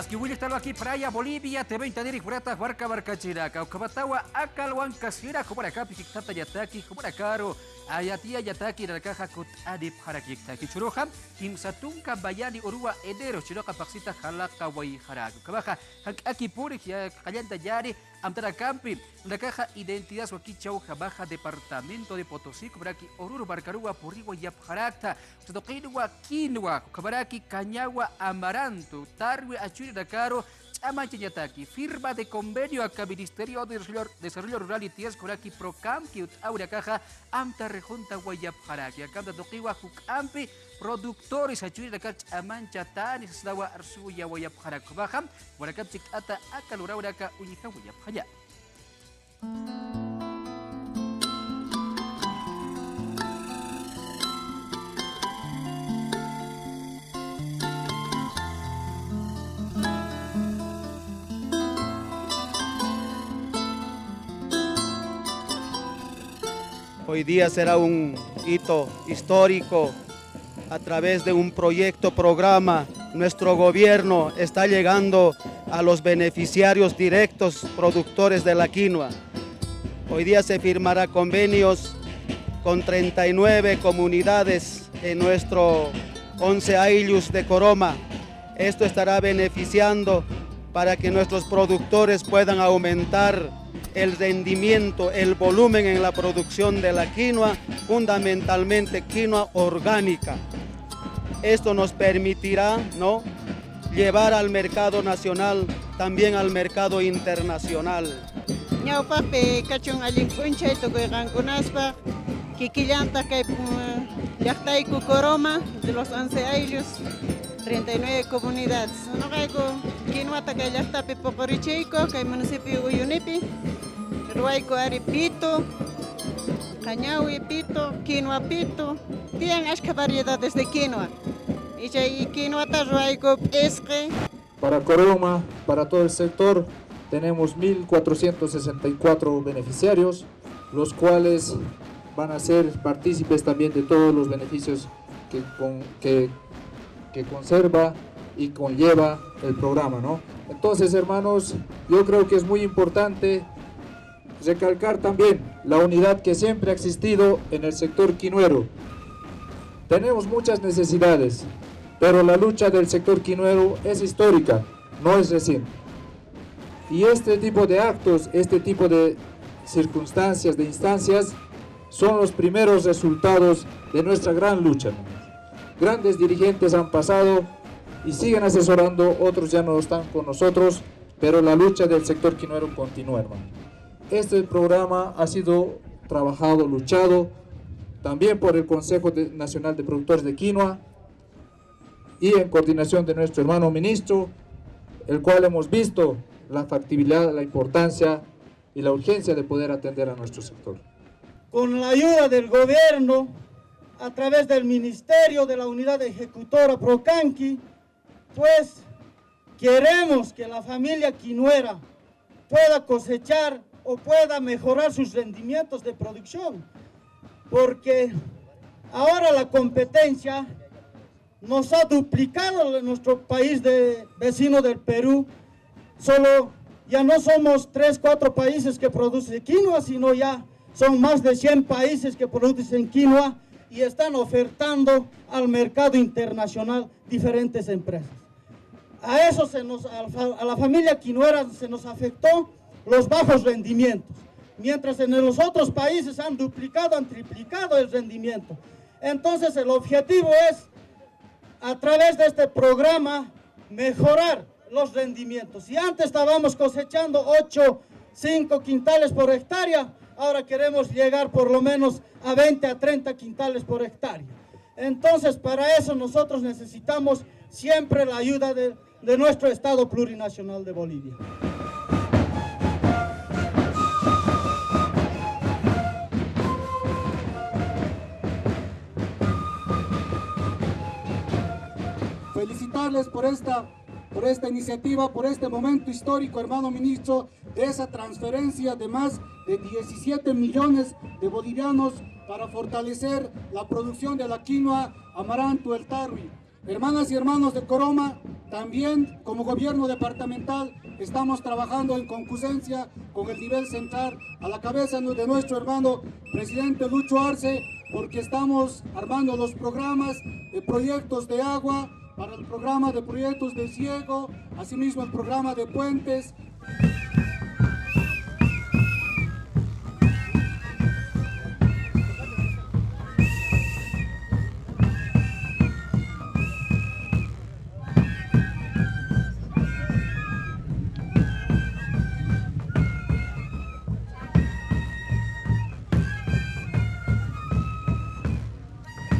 que Willy estaba aquí Praia, Bolivia, T20 Diri Furata, Huarca, Barcachiraca, Ocabatawa, Acalwan, Casira, como la capi, Tata Yataki, como la caro, Ayatia Yataki, la caja Kut Adip Harakik, Churoja, Kim Satunka, Bayani, Urua, Edero, Chiroca, Paxita, Jalaka, Wai Haraku, Kabaja, Aki Puri, Kayanta Yari, Amtara Campi, la caja Identidad Wakichau, Jabaja, Departamento de Potosí, Kubraki, Oruro, Barcarua, Puriwa, Yap Harakta, Totokinwa, Quinoa, Kabaraki, Cañagua, Amaranto, Tarwi, Achuri, Dakaro, Chamachinyataki, firma de convenio acá Ministerio de Desarrollo Rural y Tierras Kuraki Procam, Kiut Aura Caja, Amta Rejunta Guayap Haraki, Acá Tokiwa Hukampi, productores Achuri Dakar Chamanchatani, Sdawa Arsuya Guayap Harak Baham, Guaracap Chicata, Acalurauraka, Unica Guayap Haya. Hoy día será un hito histórico a través de un proyecto, programa. Nuestro gobierno está llegando a los beneficiarios directos, productores de la quinoa. Hoy día se firmará convenios con 39 comunidades en nuestro 11 aylus de Coroma. Esto estará beneficiando para que nuestros productores puedan aumentar el rendimiento, el volumen en la producción de la quinoa, fundamentalmente quinoa orgánica. Esto nos permitirá, ¿no?, llevar al mercado nacional, también al mercado internacional. Ñawpapi kachun allinkunchay tukuyqankunaspa kikillanta kay llaqtayku Coroma de los 11 aylus 39 comunidades. Noqayku quinoata kay llaqtapi poqorichayku kay municipio Uyunipi ruayku ari Pito, Cañawi Pito, quinoa Pito, tienen ashka variedades de quinoa. Y chay quinoata ruayku Esque. Para Coroma, para todo el sector, tenemos 1.464 beneficiarios, los cuales van a ser partícipes también de todos los beneficios que conserva y conlleva el programa, ¿no? Entonces, hermanos, yo creo que es muy importante recalcar también la unidad que siempre ha existido en el sector quinuero. Tenemos muchas necesidades, pero la lucha del sector quinuero es histórica, no es reciente. Y este tipo de actos, este tipo de circunstancias, de instancias, son los primeros resultados de nuestra gran lucha. Grandes dirigentes han pasado y siguen asesorando, otros ya no están con nosotros, pero la lucha del sector quinoero continúa, hermano. Este programa ha sido trabajado, luchado, también por el Consejo Nacional de Productores de Quinoa y en coordinación de nuestro hermano ministro, el cual hemos visto la factibilidad, la importancia y la urgencia de poder atender a nuestro sector. Con la ayuda del gobierno, a través del Ministerio de la Unidad Ejecutora Procanqui, pues queremos que la familia quinoera pueda cosechar o pueda mejorar sus rendimientos de producción, porque ahora la competencia nos ha duplicado en nuestro país vecino del Perú. Solo ya no somos 3, 4 países que producen quinoa, sino ya son más de 100 países que producen quinoa y están ofertando al mercado internacional diferentes empresas. A la familia quinoera se nos afectó los bajos rendimientos, mientras en los otros países han duplicado, han triplicado el rendimiento. Entonces el objetivo es, a través de este programa, mejorar los rendimientos. Si antes estábamos cosechando 8, 5 quintales por hectárea, ahora queremos llegar por lo menos a 20 a 30 quintales por hectárea. Entonces, para eso nosotros necesitamos siempre la ayuda de nuestro Estado Plurinacional de Bolivia. Felicitarles por esta iniciativa, por este momento histórico, hermano ministro, de esa transferencia de más de 17 millones de bolivianos para fortalecer la producción de la quinoa Amaranto, el Tarwi. Hermanas y hermanos de Coroma, También como gobierno departamental estamos trabajando en concurrencia con el nivel central a la cabeza de nuestro hermano presidente Lucho Arce, porque estamos armando los programas de proyectos de agua, para el programa de proyectos de ciego, asimismo el programa de puentes.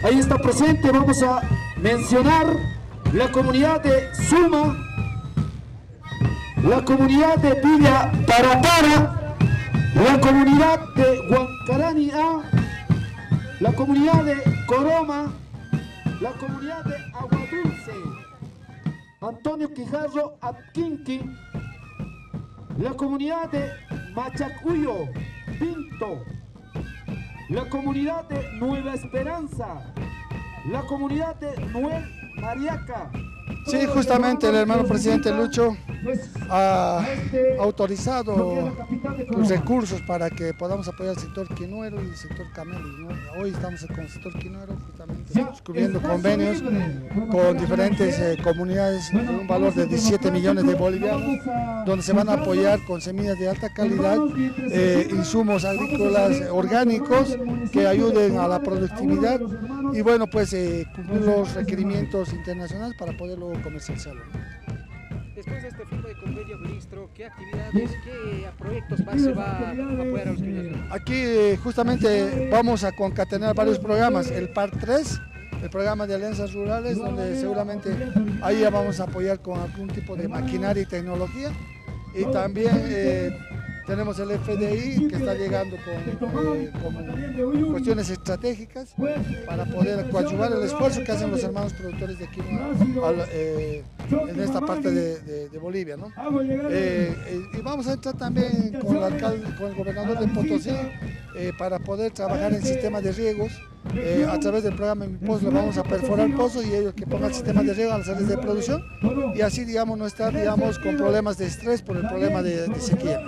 Ahí está presente, vamos a mencionar la comunidad de Suma, la comunidad de Villa Parapara, la comunidad de Huancarani A, la comunidad de Coroma, la comunidad de Aguadulce, Antonio Quijarro Atquinqui, la comunidad de Machacuyo, Pinto, la comunidad de Nueva Esperanza, la comunidad de Nueva Mariaca. Sí, justamente el hermano presidente Lucho ha autorizado los recursos para que podamos apoyar el sector quinuero y el sector camelos, ¿no? Hoy estamos con el sector quinuero, justamente suscribiendo convenios con diferentes comunidades de un valor de 17 millones de bolivianos, donde se van a apoyar con semillas de alta calidad, insumos agrícolas orgánicos que ayuden a la productividad y bueno, pues cumplir los requerimientos internacionales para poderlo comercializarlo. Después de este firma de convenio, ministro, ¿qué actividades, qué proyectos más se va a apoyar a los criollos? Aquí justamente vamos a concatenar varios programas, el PAR 3, el programa de alianzas rurales, donde seguramente ahí ya vamos a apoyar con algún tipo de maquinaria y tecnología, y también tenemos el FDI que está llegando con cuestiones estratégicas para poder coadyuvar el esfuerzo que hacen los hermanos productores de aquí en esta parte de Bolivia, ¿no? Y vamos a entrar también con el gobernador de Potosí para poder trabajar en sistemas de riegos. A través del programa Mi Pozo le vamos a perforar pozos y ellos que pongan sistemas de riego a las áreas de producción y así, digamos, no estar, digamos, con problemas de estrés por el problema de sequía.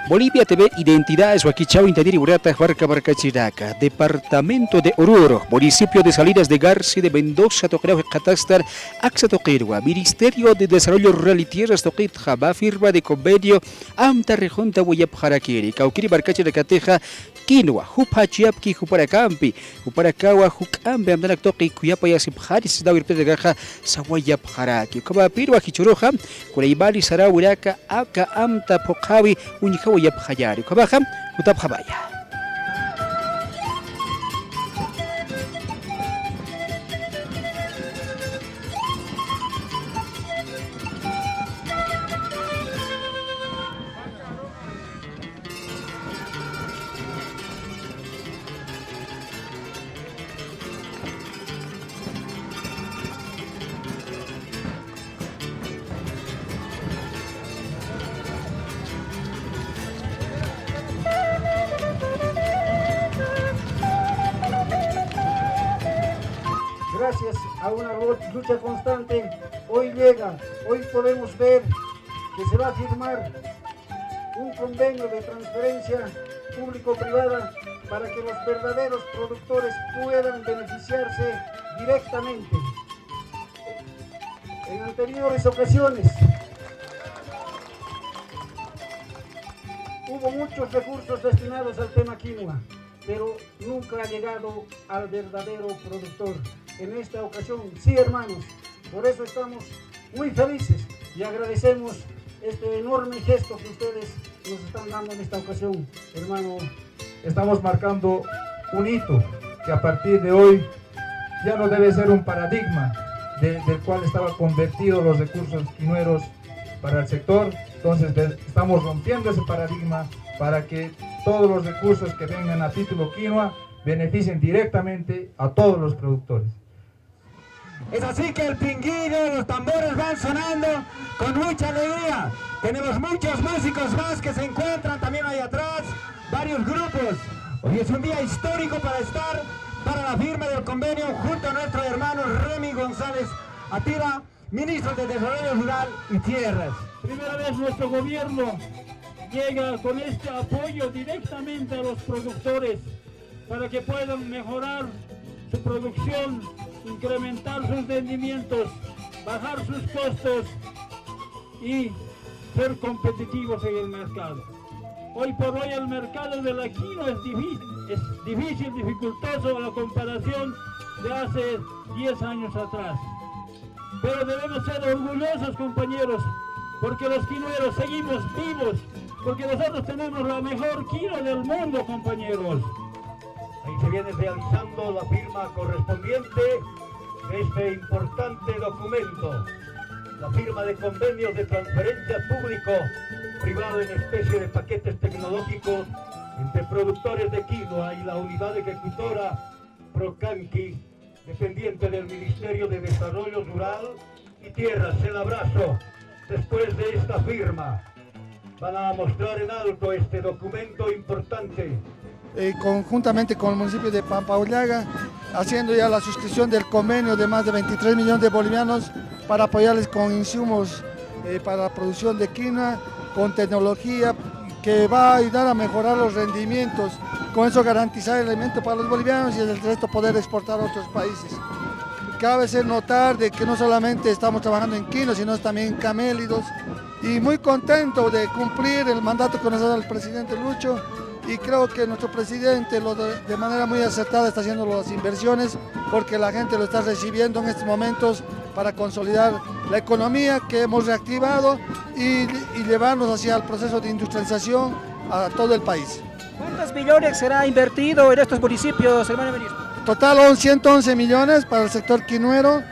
Bolivia TV, Identidades, Huaquichao, Intadiri, Urata, Huarca, Barcachiraca, Departamento de Oruro, Municipio de Salinas de Garci, de Mendoza, Toquerau, Catastar, Axa Toquirua, Ministerio de Desarrollo Rural y Tierras, Toquit, Jabá, firma de convenio, Amta Rejunta, Huyap, Harakiri, Cauquiri, Barcachiracateja, Quinoa, Jupachiapki, Juparacampi, Juparacawa, Jucambe, Amdanak Toqui, Cuyapa, Yasip Haris, Dawir Pedegaja, Sawayap Haraki, Kabapirua, Hichuroja, Kureibali, Sara, Uraka, Aka, Amta, Pokawi, Unikawa, Yap Hayari, Kabaja, Utap Habaya. Gracias a una lucha constante, hoy llega, hoy podemos ver que se va a firmar un convenio de transferencia público-privada para que los verdaderos productores puedan beneficiarse directamente. En anteriores ocasiones hubo muchos recursos destinados al tema quinoa, pero nunca ha llegado al verdadero productor. En esta ocasión, sí, hermanos, por eso estamos muy felices y agradecemos este enorme gesto que ustedes nos están dando en esta ocasión. Hermano, estamos marcando un hito que a partir de hoy ya no debe ser un paradigma del cual estaba convertido los recursos quinoeros para el sector. Entonces estamos rompiendo ese paradigma para que todos los recursos que vengan a título quinoa beneficien directamente a todos los productores. Es así que el pinguillo, los tambores van sonando con mucha alegría. Tenemos muchos músicos más que se encuentran también ahí atrás, varios grupos. Hoy es un día histórico para la firma del convenio junto a nuestro hermano Remy González Atira, ministro de Desarrollo Rural y Tierras. Primera vez nuestro gobierno llega con este apoyo directamente a los productores para que puedan mejorar su producción, incrementar sus rendimientos, bajar sus costos y ser competitivos en el mercado. Hoy por hoy el mercado de la quinoa es difícil, dificultoso a la comparación de hace 10 años atrás. Pero debemos ser orgullosos, compañeros, porque los quinoeros seguimos vivos, porque nosotros tenemos la mejor quinoa del mundo, compañeros. Ahí se viene realizando la firma correspondiente de este importante documento, la firma de convenios de transferencia público-privado en especie de paquetes tecnológicos entre productores de quinoa y la unidad ejecutora Procanqui, dependiente del Ministerio de Desarrollo Rural y Tierras. El abrazo después de esta firma. Van a mostrar en alto este documento importante. Conjuntamente con el municipio de Pampaulaga, haciendo ya la suscripción del convenio de más de 23 millones de bolivianos para apoyarles con insumos para la producción de quinoa, con tecnología que va a ayudar a mejorar los rendimientos, con eso garantizar el alimento para los bolivianos y el resto poder exportar a otros países. Cabe ser notar de que no solamente estamos trabajando en quinoa, sino también en camélidos, y muy contento de cumplir el mandato que nos ha dado el presidente Lucho, y creo que nuestro presidente de manera muy acertada está haciendo las inversiones porque la gente lo está recibiendo en estos momentos para consolidar la economía que hemos reactivado y llevarnos hacia el proceso de industrialización a todo el país. ¿Cuántos millones será invertido en estos municipios, hermano ministro? Total 111 millones para el sector quinoero,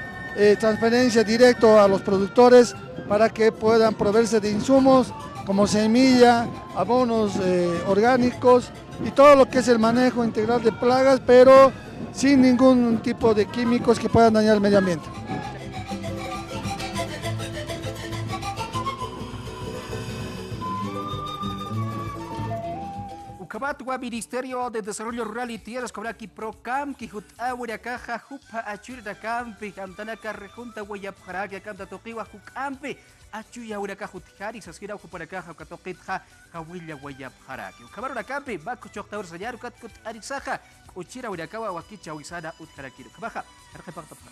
transferencia directa a los productores para que puedan proveerse de insumos como semilla, abonos orgánicos y todo lo que es el manejo integral de plagas, pero sin ningún tipo de químicos que puedan dañar el medio ambiente. Ucabatwa Ministerio de Desarrollo Rural y Tierras Cobraki Procam, Quijut Aura Caja, Jupa Achurda Campi, Cantanaka Rejunta Guayapjarakia, Canta Toquiwa Jucampi, Achuya Uraka Jutjari, Sasgira Ucuparacaja, Catoquitja, Cahuilla Guayapjaraki. Ucabarura Campi, Baco Choctaur Sayar, Catkut Arizaja, Uchira Urakawa, Wakicha Huizada, Utjarakiru. Cabaja, Arjepactapja.